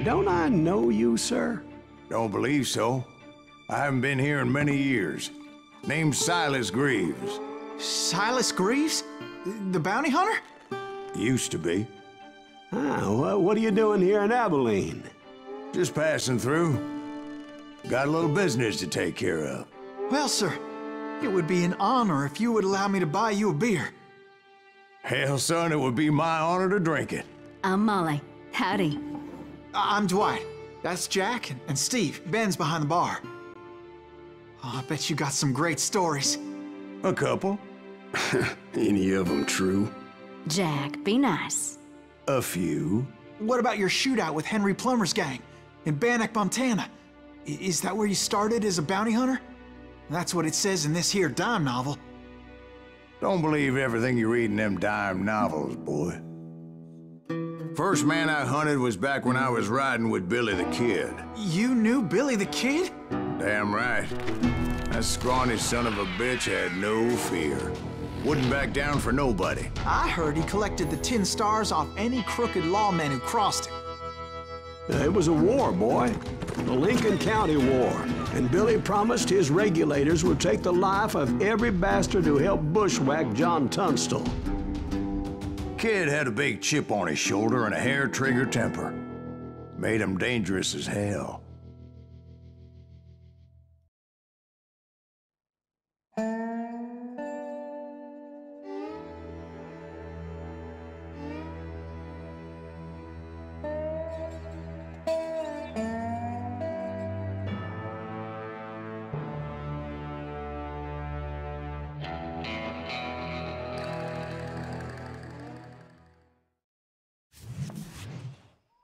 Don't I know you, sir? Don't believe so. I haven't been here in many years. Name's Silas Greaves. Silas Greaves? The bounty hunter? Used to be. Ah, well, what are you doing here in Abilene? Just passing through. Got a little business to take care of. Well, sir, it would be an honor if you would allow me to buy you a beer. Hell, son, it would be my honor to drink it. I'm Molly. Howdy. I'm Dwight. That's Jack and Steve. Ben's behind the bar. Oh, I bet you got some great stories. A couple. Any of them true? Jack, be nice. A few. What about your shootout with Henry Plummer's gang in Bannock, Montana? Is that where you started as a bounty hunter? That's what it says in this here dime novel. Don't believe everything you read in them dime novels, boy. First man I hunted was back when I was riding with Billy the Kid. You knew Billy the Kid? Damn right. That scrawny son of a bitch had no fear. Wouldn't back down for nobody. I heard he collected the 10 stars off any crooked lawmen who crossed him. It was a war, boy. The Lincoln County War. And Billy promised his regulators would take the life of every bastard who helped bushwhack John Tunstall. Kid had a big chip on his shoulder and a hair-trigger temper. Made him dangerous as hell.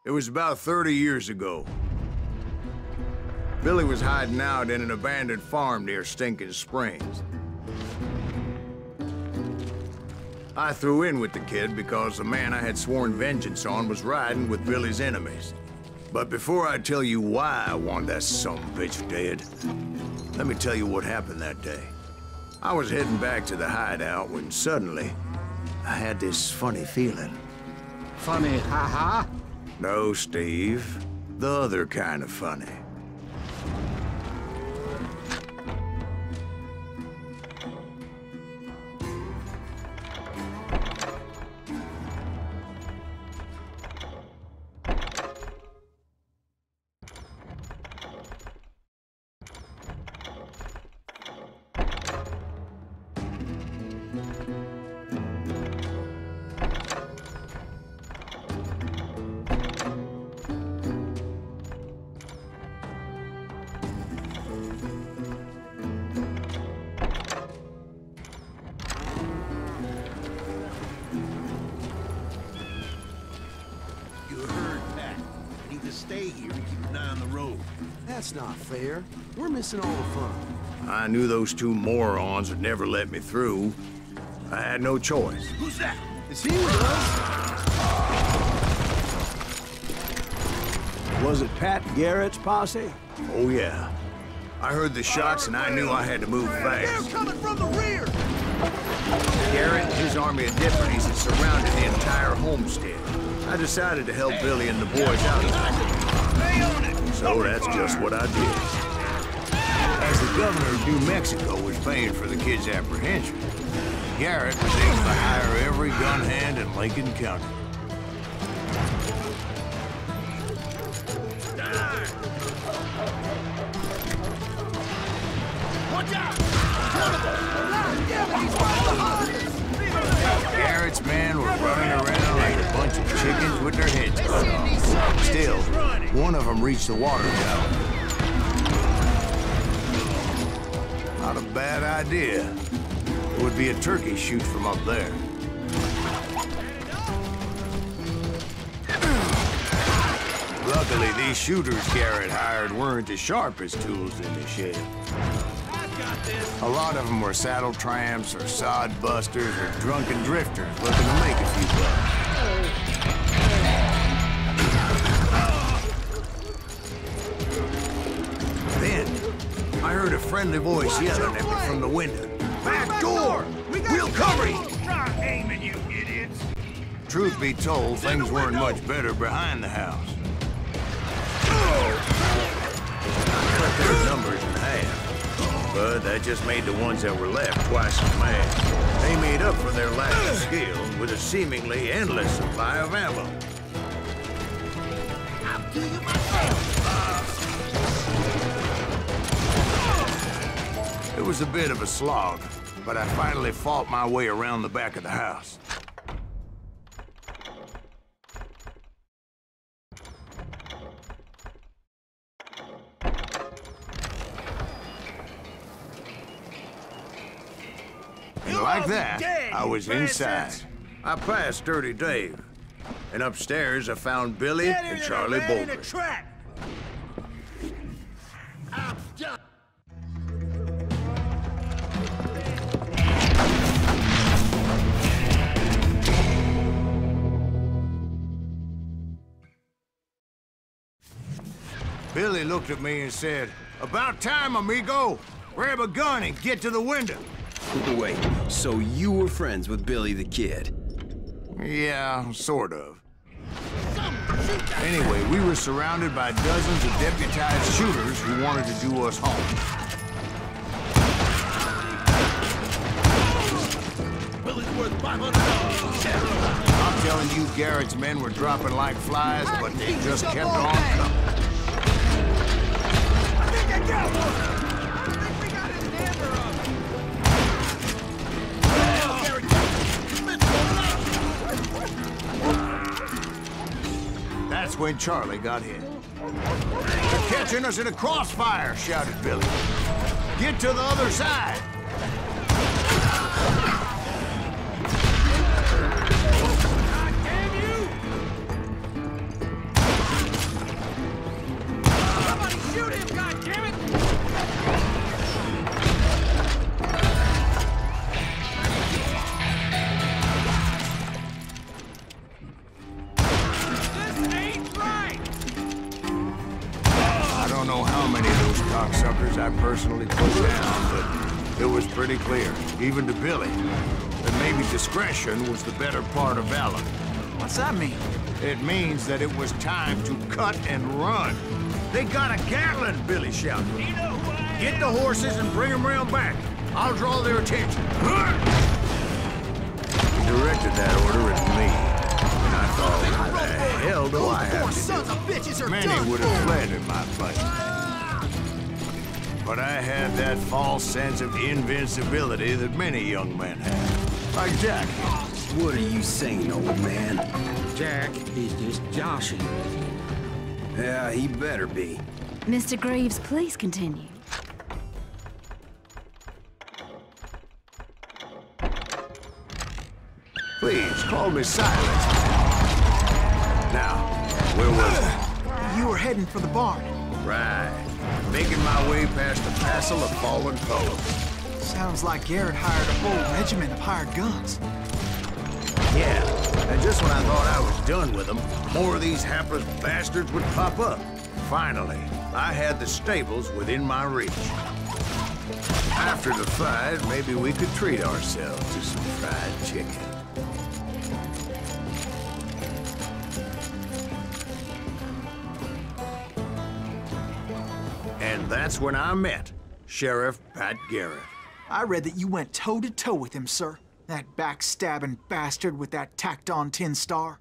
It was about 30 years ago. Billy was hiding out in an abandoned farm near Stinking Springs. I threw in with the kid because the man I had sworn vengeance on was riding with Billy's enemies. But before I tell you why I want that sumbitch dead, let me tell you what happened that day. I was heading back to the hideout when suddenly I had this funny feeling. Funny, ha-ha? No, Steve. The other kind of funny. Stay here and keep an eye on the road. That's not fair. We're missing all the fun. I knew those two morons would never let me through. I had no choice. Who's that? Is he with us? Was it Pat Garrett's posse? Oh, yeah. I heard the shots and I knew I had to move fast. They're coming from the rear! Garrett and his army of deputies had surrounded the entire homestead. I decided to help Billy and the boys out of there. So that's just what I did. As the governor of New Mexico was paying for the kid's apprehension, Garrett was able to hire every gun hand in Lincoln County. Watch out! Garrett's men were running around like a bunch of chickens with their heads cut off. Still, one of them reached the water tower. Not a bad idea. It would be a turkey shoot from up there. Luckily, these shooters Garrett hired weren't as sharp as tools in the shed. A lot of them were saddle tramps or sod busters or drunken drifters looking to make a few bucks. Then, I heard a friendly voice yelling at me from the window. Back door! We'll cover you! Try aiming, you idiots! Truth be told, things weren't much better behind the house. cut their numbers in half. But that just made the ones that were left twice as mad. They made up for their lack of skill with a seemingly endless supply of ammo. I'll do you myself. It was a bit of a slog, but I finally fought my way around the back of the house. And like that, I was inside. I passed Dirty Dave, and upstairs I found Billy and Charlie Bolger. I'm done. Billy looked at me and said, "About time, amigo. Grab a gun and get to the window." Wait, so you were friends with Billy the Kid? Yeah, sort of. Anyway, we were surrounded by dozens of deputized shooters who wanted to do us home. Billy's worth $500. I'm telling you, Garrett's men were dropping like flies, but they just kept on coming. I think I got one. I think we got his hammer on. That's when Charlie got hit. "They're catching us in a crossfire," shouted Billy. "Get to the other side." God damn you! Somebody shoot him, God damn it! This ain't right! I don't know how many of those cocksuckers I personally put down, but it was pretty clear, even to Billy, that maybe discretion was the better part of valor. What's that mean? It means that it was time to cut and run. "They got a Gatling," Billy shouted. You know who I am? "Get the horses and bring them round back. I'll draw their attention." He directed that order at me, and I thought, why the hell do I have to do it? bitches are Many would have fled in my place. But I had that false sense of invincibility that many young men have, like Jack. What are you saying, old man? Jack is just joshing. Yeah, he better be. Mr. Greaves, please continue. Please, call me silent. Now, where was I? You were heading for the barn. Right. Making my way past a passel of fallen foes. Sounds like Garrett hired a whole regiment of hired guns. Yeah, and just when I thought I was done with them, more of these hapless bastards would pop up. Finally, I had the stables within my reach. After the fight, maybe we could treat ourselves to some fried chicken. And that's when I met Sheriff Pat Garrett. I read that you went toe-to-toe with him, sir. That backstabbing bastard with that tacked-on tin star.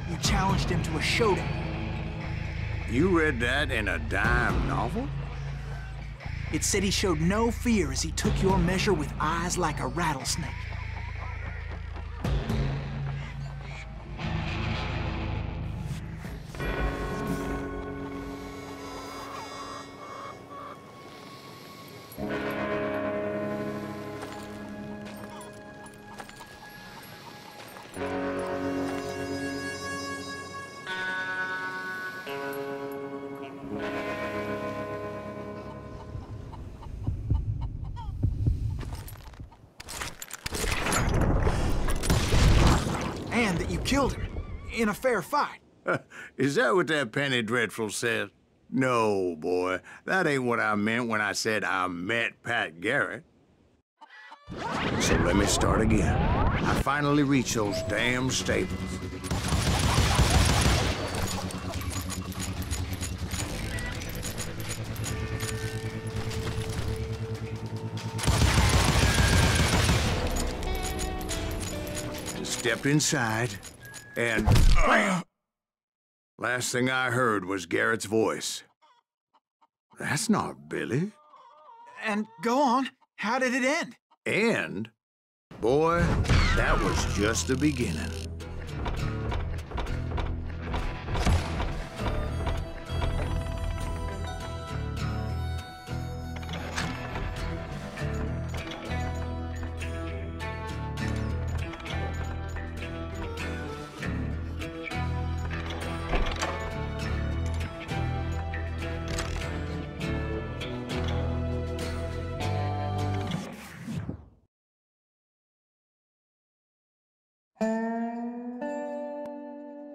You challenged him to a showdown. You read that in a dime novel? It said he showed no fear as he took your measure with eyes like a rattlesnake. understand that you killed him in a fair fight. Is that what that Penny Dreadful said? No, boy. That ain't what I meant when I said I met Pat Garrett. So let me start again. I finally reached those damn stables. Stepped inside, and last thing I heard was Garrett's voice. That's not Billy. And go on, how did it end? And, boy, that was just the beginning.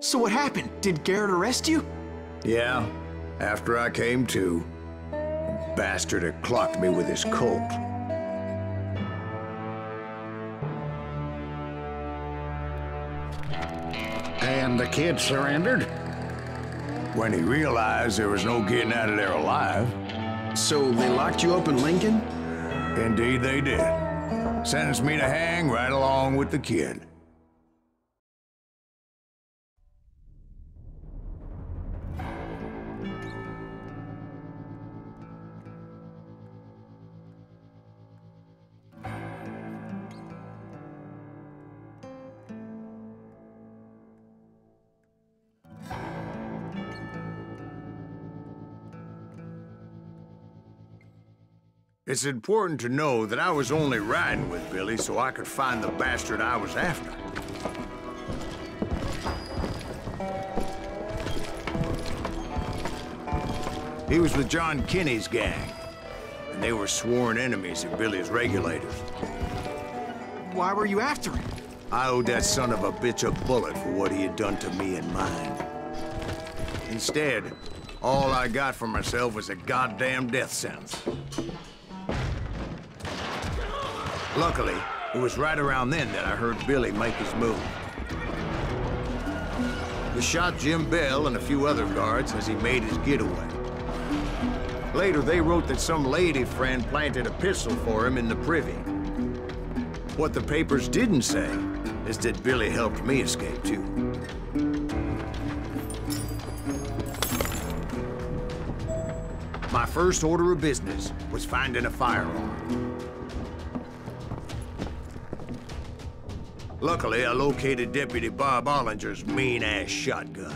So what happened? Did Garrett arrest you? Yeah, after I came to, the bastard had clocked me with his Colt. And the kid surrendered? When he realized there was no getting out of there alive. So they locked you up in Lincoln? Indeed they did. Sentenced me to hang right along with the kid. It's important to know that I was only riding with Billy so I could find the bastard I was after. He was with John Kinney's gang, and they were sworn enemies of Billy's regulators. Why were you after him? I owed that son of a bitch a bullet for what he had done to me and mine. Instead, all I got for myself was a goddamn death sentence. Luckily, it was right around then that I heard Billy make his move. He shot Jim Bell and a few other guards as he made his getaway. Later, they wrote that some lady friend planted a pistol for him in the privy. What the papers didn't say is that Billy helped me escape, too. My first order of business was finding a firearm. Luckily, I located Deputy Bob Ollinger's mean-ass shotgun.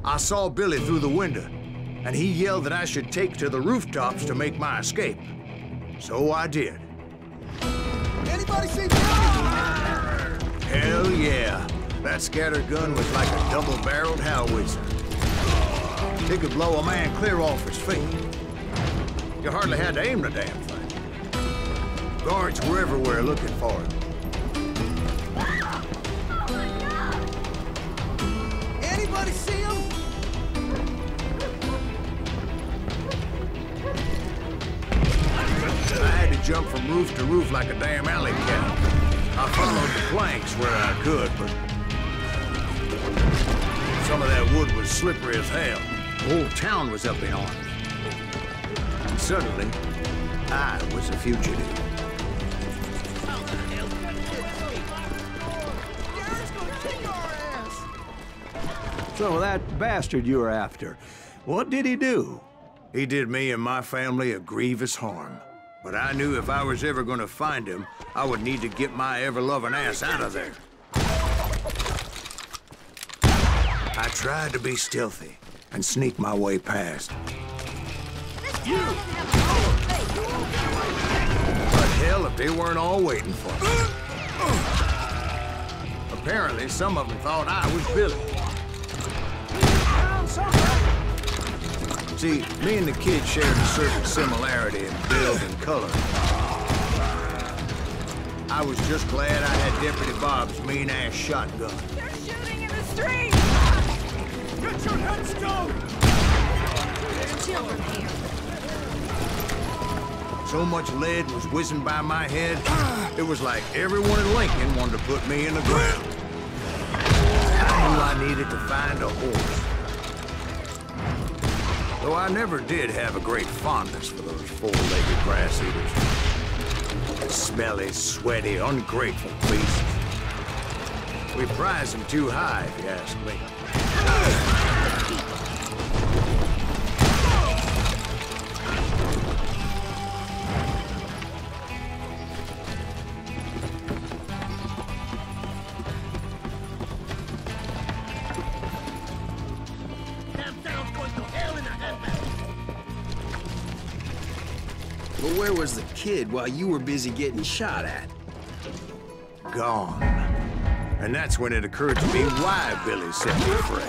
I saw Billy through the window, and he yelled that I should take to the rooftops to make my escape. So I did. Anybody see Billy? Hell yeah. That scatter gun was like a double-barreled howitzer. It could blow a man clear off his feet. You hardly had to aim the damn thing. Guards were everywhere looking for him. Anybody see him? I had to jump from roof to roof like a damn alley cat. I followed the planks where I could, but some of that wood was slippery as hell. The whole town was up in arms. And suddenly, I was a fugitive. So that bastard you were after, what did he do? He did me and my family a grievous harm. But I knew if I was ever gonna find him, I would need to get my ever-loving ass out of there. I tried to be stealthy and sneak my way past. But hell if they weren't all waiting for me. Apparently, some of them thought I was Billy. See, me and the kid shared a certain similarity in build and color. I was just glad I had Deputy Bob's mean-ass shotgun. They're shooting in the street! Get your heads down! There's children here. So much lead was whizzing by my head, it was like everyone in Lincoln wanted to put me in the ground. I knew I needed to find a horse. Though I never did have a great fondness for those four-legged grass eaters. Smelly, sweaty, ungrateful beasts. We prize them too high, if you ask me. But where was the kid while you were busy getting shot at? Gone. And that's when it occurred to me why Billy set me free.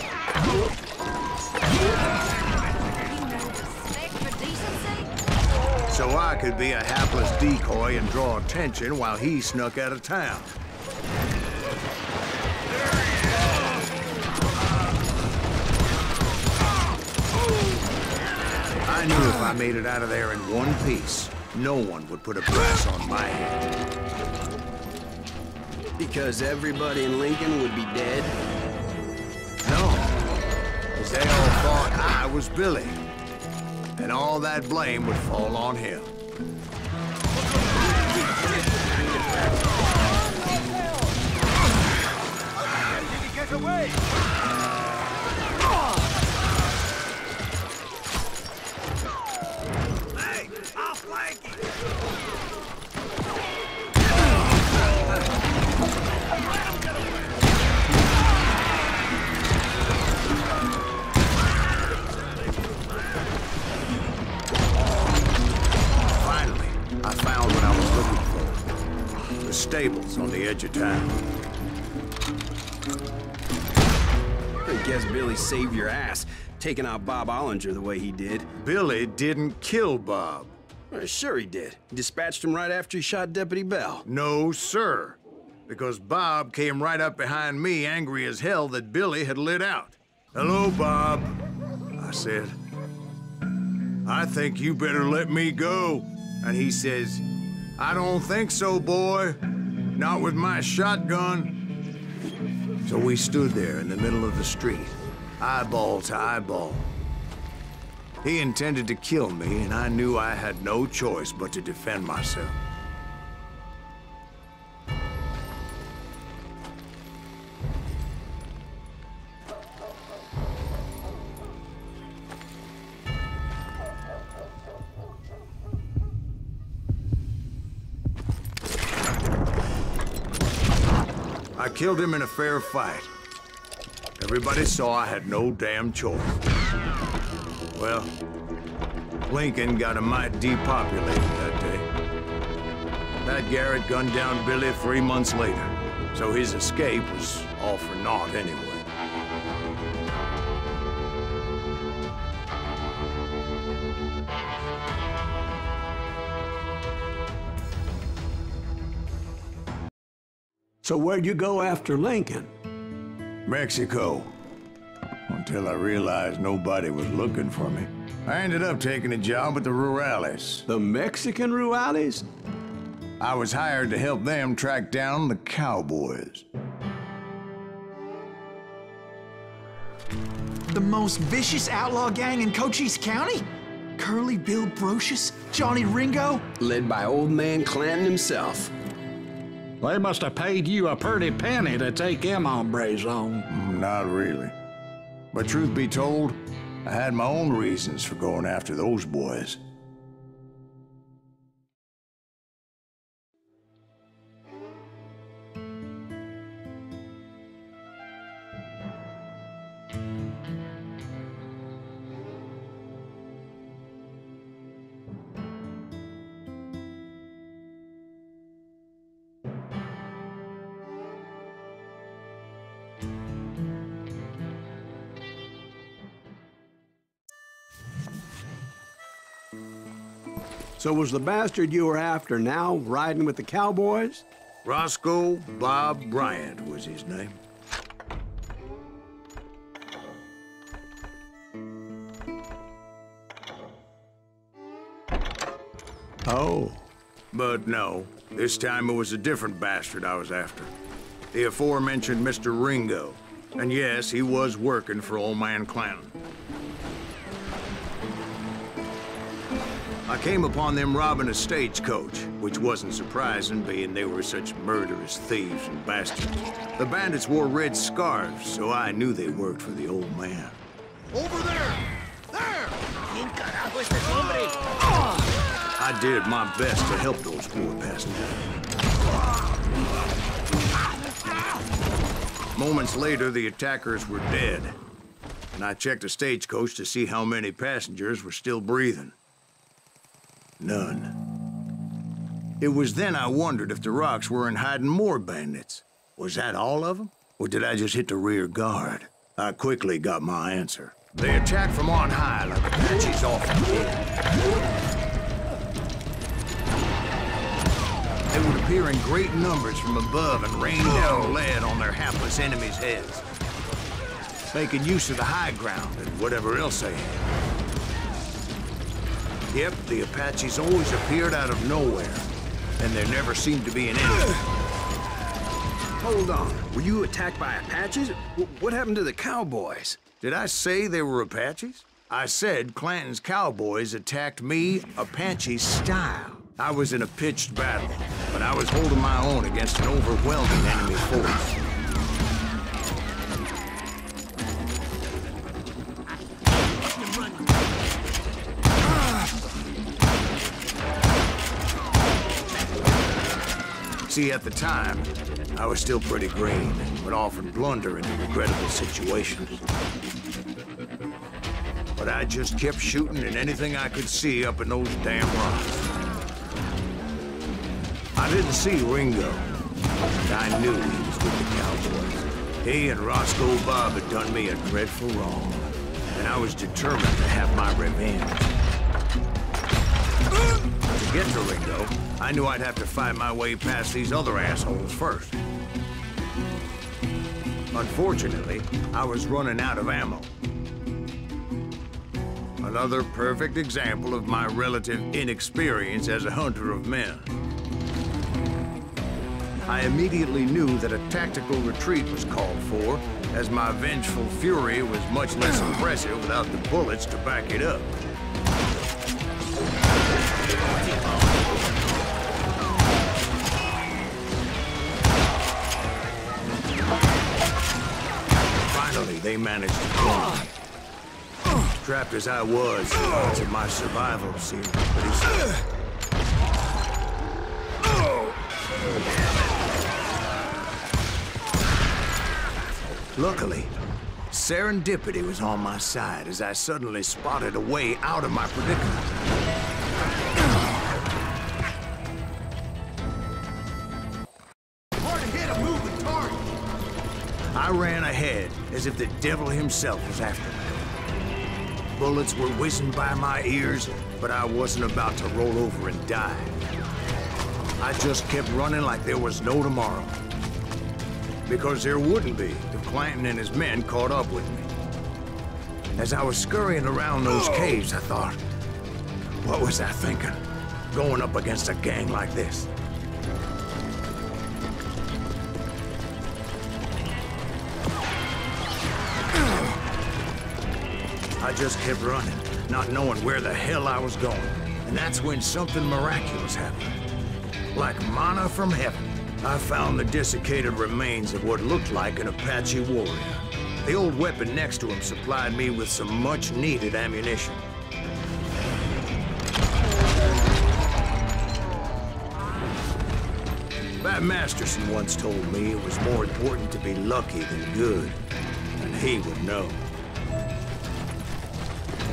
You know respect for decency? So I could be a hapless decoy and draw attention while he snuck out of town. I knew if I made it out of there in one piece, no one would put a price on my head. Because everybody in Lincoln would be dead? No, because they all thought I was Billy. And all that blame would fall on him. Get away! Hey, I'll flank you! Finally, I found what I was looking for. The stables on the edge of town. I guess Billy saved your ass, taking out Bob Ollinger the way he did. Billy didn't kill Bob. Well, sure he did. He dispatched him right after he shot Deputy Bell. No, sir. Because Bob came right up behind me, angry as hell that Billy had lit out. "Hello, Bob," I said. "I think you better let me go." And he says, "I don't think so, boy. Not with my shotgun." So we stood there in the middle of the street, eyeball to eyeball. He intended to kill me, and I knew I had no choice but to defend myself. I killed him in a fair fight. Everybody saw I had no damn choice. Well, Lincoln got a mite depopulated that day. Pat Garrett gunned down Billy 3 months later, so his escape was all for naught anyway. So where'd you go after Lincoln? Mexico. Until I realized nobody was looking for me. I ended up taking a job at the Rurales. The Mexican Rurales? I was hired to help them track down the cowboys. The most vicious outlaw gang in Cochise County? Curly Bill Brocious? Johnny Ringo? Led by old man Clanton himself. They must have paid you a pretty penny to take them hombres on. Not really. But truth be told, I had my own reasons for going after those boys. So was the bastard you were after now riding with the cowboys? Roscoe Bob Bryant was his name. Oh. But no, this time it was a different bastard I was after. The aforementioned Mr. Ringo. And yes, he was working for old man Clanton. I came upon them robbing a stagecoach, which wasn't surprising, being they were such murderous thieves and bastards. The bandits wore red scarves, so I knew they worked for the old man. Over there! There! I did my best to help those poor passengers. Moments later, the attackers were dead, and I checked the stagecoach to see how many passengers were still breathing. None. It was then I wondered if the rocks weren't hiding more bandits. Was that all of them? Or did I just hit the rear guard? I quickly got my answer. They attacked from on high like Apaches often did. They would appear in great numbers from above and rain down lead on their hapless enemies' heads, making use of the high ground and whatever else they had. Yep, the Apaches always appeared out of nowhere, and there never seemed to be an enemy. Hold on. Were you attacked by Apaches? What happened to the cowboys? Did I say they were Apaches? I said Clanton's cowboys attacked me Apache style. I was in a pitched battle, but I was holding my own against an overwhelming enemy force. See, at the time, I was still pretty green and would often blunder into regrettable situations. But I just kept shooting at anything I could see up in those damn rocks. I didn't see Ringo, but I knew he was with the cowboys. He and Roscoe Bob had done me a dreadful wrong, and I was determined to have my revenge. To get to Ringo, I knew I'd have to find my way past these other assholes first. Unfortunately, I was running out of ammo. Another perfect example of my relative inexperience as a hunter of men. I immediately knew that a tactical retreat was called for, as my vengeful fury was much less impressive without the bullets to back it up. Finally, they managed to kill me. Trapped as I was, the odds of my survival seemed pretty slim. Luckily, serendipity was on my side as I suddenly spotted a way out of my predicament. Hard to hit a moving target. I ran ahead as if the devil himself was after me. Bullets were whizzing by my ears, but I wasn't about to roll over and die. I just kept running like there was no tomorrow. Because there wouldn't be if Clanton and his men caught up with me. As I was scurrying around those caves, I thought, what was I thinking? Going up against a gang like this? I just kept running, not knowing where the hell I was going. And that's when something miraculous happened. Like manna from heaven, I found the desiccated remains of what looked like an Apache warrior. The old weapon next to him supplied me with some much-needed ammunition. Bat Masterson once told me it was more important to be lucky than good, and he would know.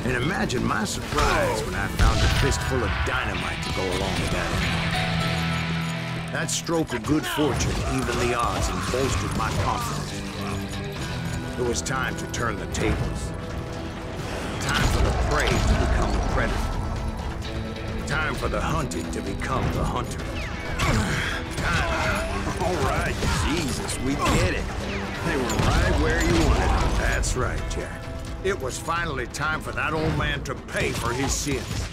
And imagine my surprise when I found a fistful of dynamite to go along with that. That stroke of good fortune evened the odds and bolstered my confidence. It was time to turn the tables. Time for the prey to become the predator. time for the hunted to become the hunter. All right, Jesus, we get it. They were right where you wanted them. That's right, Jack. It was finally time for that old man to pay for his sins.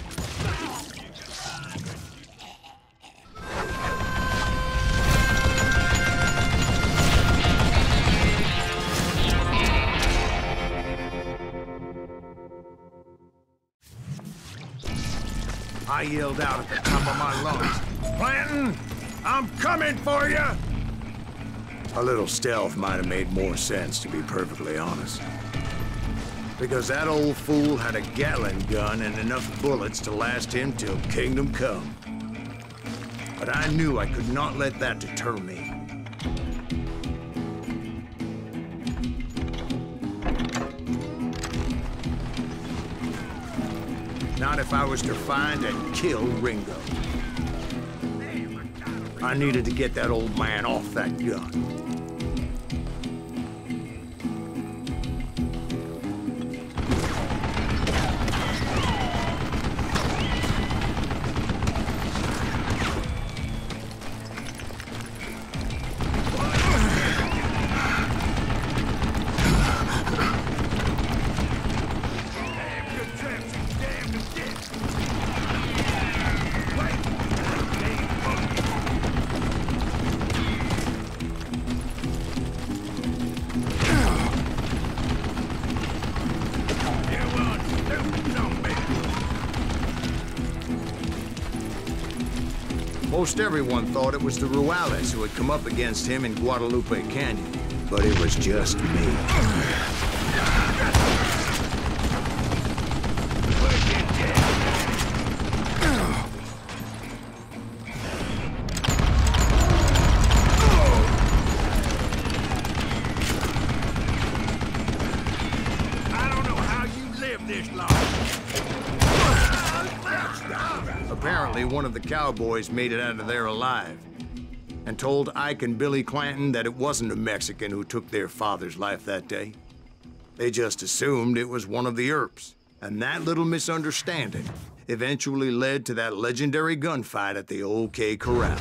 I yelled out at the top of my lungs, "Clanton, I'm coming for you!" A little stealth might have made more sense, to be perfectly honest. Because that old fool had a Gatling gun and enough bullets to last him till kingdom come. But I knew I could not let that deter me. Not if I was to find and kill Ringo. I needed to get that old man off that gun. Most everyone thought it was the Juarez who had come up against him in Guadalupe Canyon, but it was just me. I don't know how you live this life. Apparently, one of the cowboys made it out of there alive and told Ike and Billy Clanton that it wasn't a Mexican who took their father's life that day. They just assumed it was one of the Earps, and that little misunderstanding eventually led to that legendary gunfight at the OK Corral.